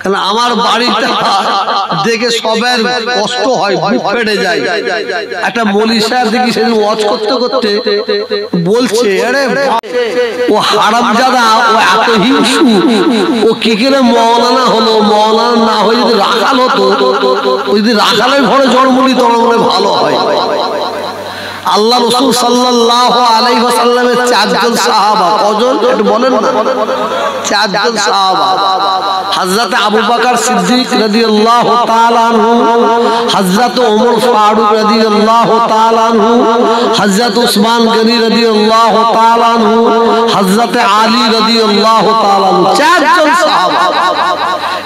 কারণ আমার বাড়িটা দেখে সবার কষ্ট হয়, বুক ফেটে যায়। একটা মৌলভী সাহেব দেখি সেদিন ওয়াজ করতে করতে বলছে, আরে ও হারামজাদা, ও এত হিংসু, ও কি করে মওলানা হলো? মওলানা না হয়ে যদি রাখাল হতো, ও যদি রাখালের ঘরে জন্ম নিত তাহলে ভালো হয়। আল্লাহ রাসূল সাল্লাল্লাহু আলাইহি ওয়াসাল্লামের চারজন সাহাবা, কজন একটু বলেন না? চারজন সাহাবা, হযরত আবু বকর সিদ্দিক রাদিয়াল্লাহু তাআলা আনহু, হযরত ওমর ফারুক রাদিয়াল্লাহু তাআলা আনহু, হযরত উসমান গনি রাদিয়াল্লাহু তাআলা আনহু, হযরত আলী রাদিয়াল্লাহু তাআলা আনহু, চারজন সাহাবা।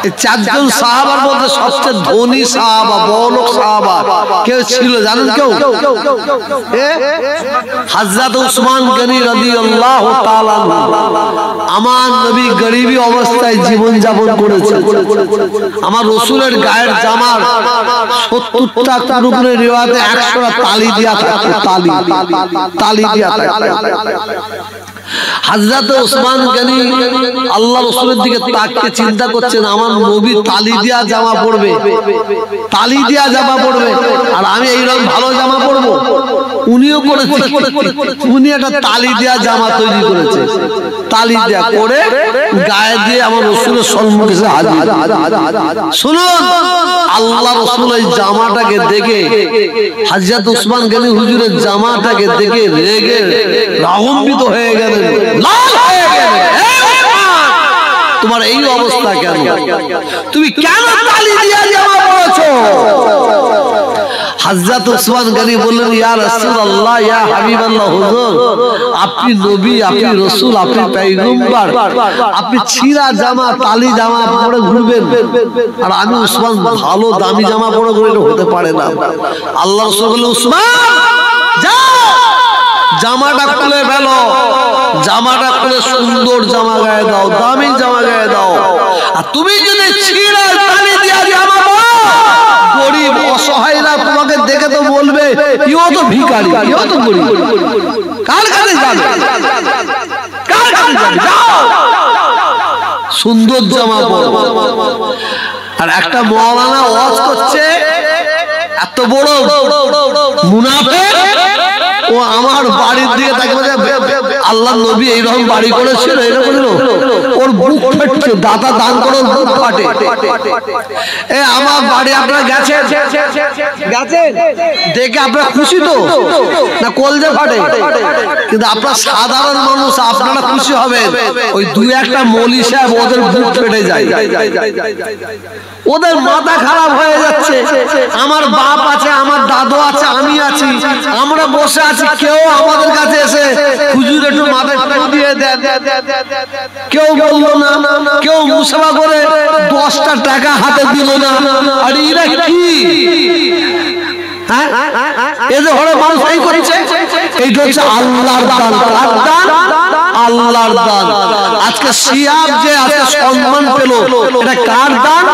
এই চারজন সাহাবার মধ্যে সবচেয়ে ধনী সাহাবা, বড়লোক সাহাবা কেউ ছিল জানেন? কেউ? হযরত উসমান গনি রাদিয়াল্লাহু তাআলা আনহু। আমার নবী গরিবী অবস্থায় জীবন যাপন করেছে। আমার রাসূলের গায়ের জামার 70টা টুকরো রিওয়ায়াতে 100টা তালি দেয়া থাকে, তালি দেয়া থাকে। হযরত উসমান গনি আল্লাহ রাসূলের দিকে তাকিয়ে চিন্তা করছেন, আমার নবী তালি দেয়া জামা পরবে, তালি দেয়া জামা পরবে, আর আমি এইরকম ভালো জামা পরবো? উনিও করেছে, উনি একটা তালি দেয়া জামা তৈরি করেছে, তালি দেয়া করে গায়ে দিয়ে আমার রাসূলের সম্মুখে এসে হাজির। শুনুন, আল্লাহ রাসূল এই জামাটাকে দেখে, হযরত উসমান গনি হুজুরের জামাটাকে দেখে রেগে রাগান্বিত হয়ে গেলেন, লাল হয়ে গেলেন। তোমার এই অবস্থা কেন? তুমি কেন তালি দিয়া জামা পরেছো? হযরত উসমান গনি বললেন, ইয়া রাসূলুল্লাহ, ইয়া হাবিবাল্লাহ, হুজুর আপনি নবী, আপনি রাসূল, আপনি পয়গম্বর, আপনি ছিঁড়া জামা তালি জামা পরে ঘুরবেন, আর আমি উসমান ভালো দামি জামা পরে ঘুরে? হতে পারে না। আল্লাহ রাসূল বললেন, উসমান যাও, জামাটা খুলে ফেলো, জামাটা খুলে সুন্দর জামা গায়ে দাও, দামি জামা গায়ে দাও। আর তুমি যদি ছিঁড়া তালি দিয়া জামা পরো, গরিব অসহায়রা তোমাকে দেখে তো বলবে, ইও তো ভিখারি, ইও তো গরিব, কার কাছে যাবে? কার কাছে যাবে? যাও, সুন্দর জামা পরো। আর একটা মাওলানা ওয়াজ করছে, এত বড় মুনাফিক, ও আমার বাড়ির দিকে তাকিয়ে আল্লাহ নবী এইরকম বাড়ি করেছিল, এরকম ওর বুক ফাটছে, দাদা দান করে বুক ফাটে। এ আমার বাড়ি আপনারা গেছেন, দেখে আপনারা খুশি তো না? কলজে ফাটে। কিন্তু আপনারা সাধারণ মানুষ, আপনারা খুশি হবেন ওই দুই একটা মৌলভী সাহেব ওদের বুক ফেটে যায়, ওদের মাথা খারাপ হয়ে যাচ্ছে। আমার বাপ আছে, আমার দাদু আছে, আমি আছি, আমরা বসে আছি, কেউ আমাদের কাছে এসে হুজুর একটু মাথায় টুপি দিয়ে দেন, কেউ বললো না, কেউ মুসাফা করে 10টা টাকা হাতে দিল না। আর এরা কি? এদের ঘরে মানুষ এই করছে। এইটা হচ্ছে আল্লাহর দান। কার দান? আল্লাহর দান। আজকে সিয়াব যে আজকে সম্মান পেল, এটা কার দান?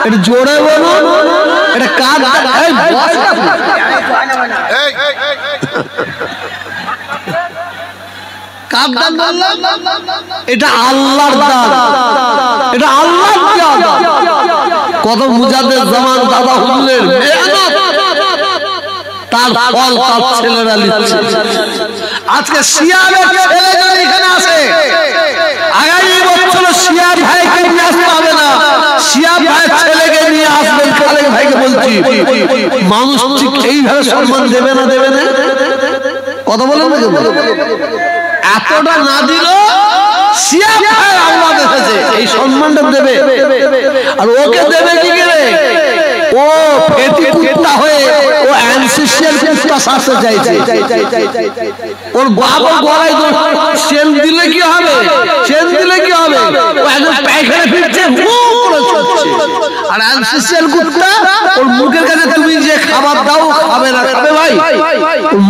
এটা জোরে বলুন, এটা কার দান? কার দান বললাম? এটা আল্লাহর দান, এটা আল্লাহর দান। কত মুজাদ্দেদ জামান দাদা হুজুরের মেহনত, তার ফল তার ছেলেরা নিচ্ছে। আজকে সিয়াবের ছেলে যদি এখানে আসে, আগামী বছর সিয়াব ভাইকে নিয়ে আসতে হবে না, সিয়াব ভাইয়ের ছেলেকে নিয়ে আসবেন। খালেক ভাইকে বলছি, মানুষ ঠিক এইভাবে সম্মান দেবে না? দেবে না? কথা বলেন না? এতটা না দিল সিয়াব ভাই আল্লাহ দেখেছে, এই সম্মানটা দেবে। আর ওকে দেবে কি করে? ও ফেটি কুত্তা হয়ে ও অ্যানসিশিয়াল কুত্তা শাস্তে চাইছে। ওর বাবা গলায় চেন দিলে কি হবে? চেন দিলে কি হবে? ও একদম পায়খানা ফিরছে, আর অ্যানসিশিয়াল কুত্তা ওর মুখের কাছে তুমি যে খাবার দাও খাবে না। খাবে ভাই?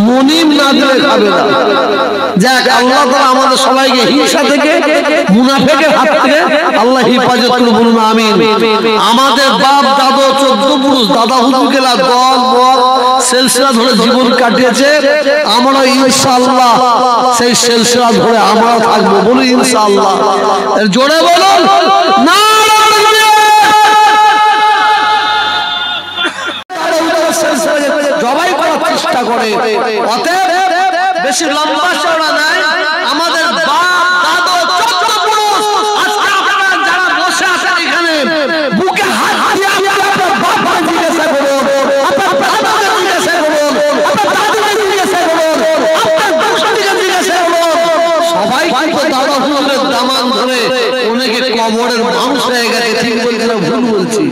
মুনিম না দিলে খাবে না। যাক, আল্লাহ তাআলা আমাদের সবাইকে হিংসা থেকে, মুনাফিকের হাত থেকে আল্লাহ হেফাজত করুন, বলুন আমিন। আমাদের বাপ দাদা 14 পুরুষ দাদা হুজুরকেরা দল মত সিলসিলা ধরে জীবন কাটিয়েছে, আমরা ইনশাআল্লাহ সেই সিলসিলা ধরে আমরা থাকবো, বলুন ইনশাআল্লাহ। এর জোরে বলুন নারায়ে বেশি লম্বা চওড়া নাই, আমাদের বাপ দাদা চোদ্দ পুরুষ আজকে আপনারা যারা বসে আছেন এখানে বুকে হাত দিয়ে আপনার বাপকে জিজ্ঞাসা করুন, আপনার দাদাকে জিজ্ঞাসা করুন, আপনার দাদিকে জিজ্ঞাসা করুন, আপনার গোষ্ঠীকে জিজ্ঞাসা করুন, সবাই কিন্তু দাদা হুজুরের দামান ধরে অনেকে কবরের মানুষ হয়ে গেছে। ঠিক বলছি না ভুল বলছি?